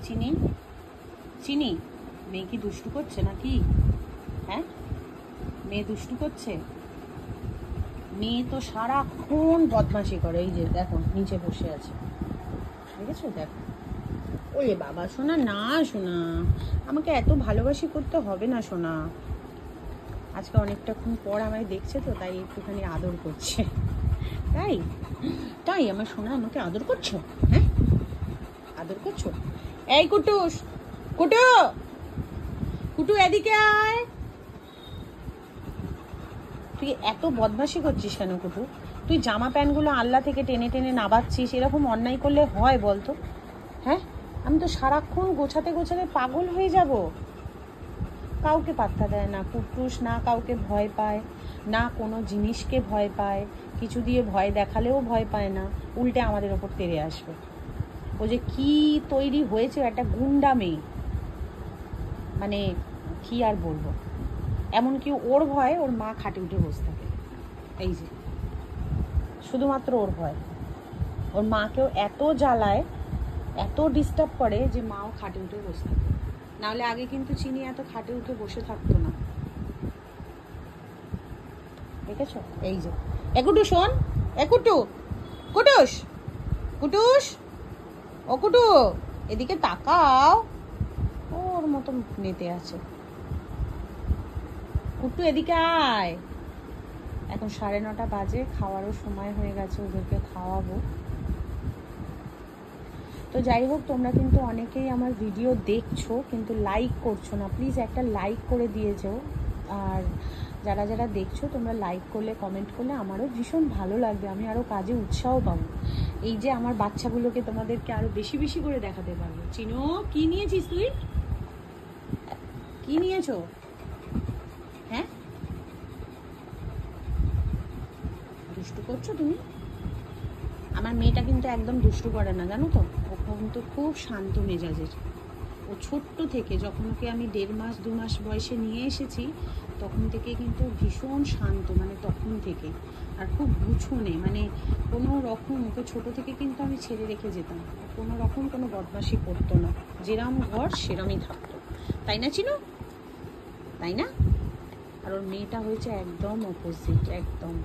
চিনি চিনি মেয়ে কি দুষ্টু করছে নাকি? হ্যাঁ, মেয়ে দুষ্টু করছে? মেয়ে তো সারাক্ষণ বদমাশি করে। এই যে দেখো নিচে বসে আছে, দেখেছো? দেখো, ওরে বাবা সোনা, না সোনা, আমাকে এত ভালোবাসি করতে হবে না সোনা। আজকে অনেকটাক্ষণ পর আমায় দেখছে তো, তাই একটুখানি আদর করছে। তাই তাই আমার সোনা আমাকে আদর করছো? হ্যাঁ, আদর করছো? এই কুটুস, কুটু, কুটু এদিকে আয়। তুই এত বদমাশি করছিস কেন কুটু? তুই জামা প্যান্টগুলো আল্লা থেকে টেনে টেনে নাবাচ্ছিস, এরকম অন্যায় করলে হয় বলতো? হ্যাঁ, আমি তো সারাক্ষণ গোছাতে গোছাতে পাগল হয়ে যাব। কাউকে পাত্তা দেয় না কুটুস, না কাউকে ভয় পায়, না কোনো জিনিসকে ভয় পায়, কিছু দিয়ে ভয় দেখালেও ভয় পায় না, উল্টে আমাদের ওপর তেড়ে আসবে। ও যে কি তৈরি হয়েছে, একটা গুন্ডা মেয়ে, মানে কি আর বলবো। এমনকি ওর ভয় ওর মা খাটে উঠে বসে থাকে। এই যে শুধুমাত্র ওর ভয়, ওর মাকেও এত জ্বালায়, এত ডিস্টার্ব করে যে মাও খাটে উঠে বসে থাকে। নাহলে আগে কিন্তু চিনি এত খাটে উঠে বসে থাকতো না, দেখেছো? এই যে একুটু শোন, একুটু, কুটুস, কুটুস, ও কুটু, এদিকে তাকাও। ওর মতো মেতে আছে। কুটু এদিকে আয়। এখন 9:30 বাজে, খাওয়ারও সময় হয়ে গেছে, ওদেরকে খাওয়াবো। তো যাই হোক, তোমরা কিন্তু অনেকেই আমার ভিডিও দেখছো কিন্তু লাইক করছো না। প্লিজ একটা লাইক করে দিয়ে যাও। আর যারা যারা দেখছো তোমরা লাইক করলে, কমেন্ট করলে আমারও ভীষণ ভালো লাগবে, আমি আরও কাজে উৎসাহ পাবো। এই যে আমার বাচ্চাগুলোকে তোমাদেরকে আরও বেশি বেশি করে দেখাতে পারবো। চিনো, কি নিয়েছিস তুই? কি নিয়েছো? হ্যাঁ, দুষ্টু করছো তুমি? আমার মেয়েটা কিন্তু একদম দুষ্টু করে না, জানো তো? ও কিন্তু খুব শান্ত মেজাজের। ও ছোট্ট থেকে, যখন ওকে আমি 1.5 মাস 2 মাস বয়সে নিয়ে এসেছি, তখন থেকে কিন্তু ভীষণ শান্ত, মানে তখন থেকে। আর খুব গুছনে, মানে কোনো রকম ওকে ছোট থেকে কিন্তু আমি ছেড়ে রেখে যেতাম, কোনো রকম কোনো বদমাশি করতো না, যেরম ঘর সেরমই থাকতো। তাই না চিনু? তাই না? আর ওর মেয়েটা হয়েছে একদম অপোজিট, একদম।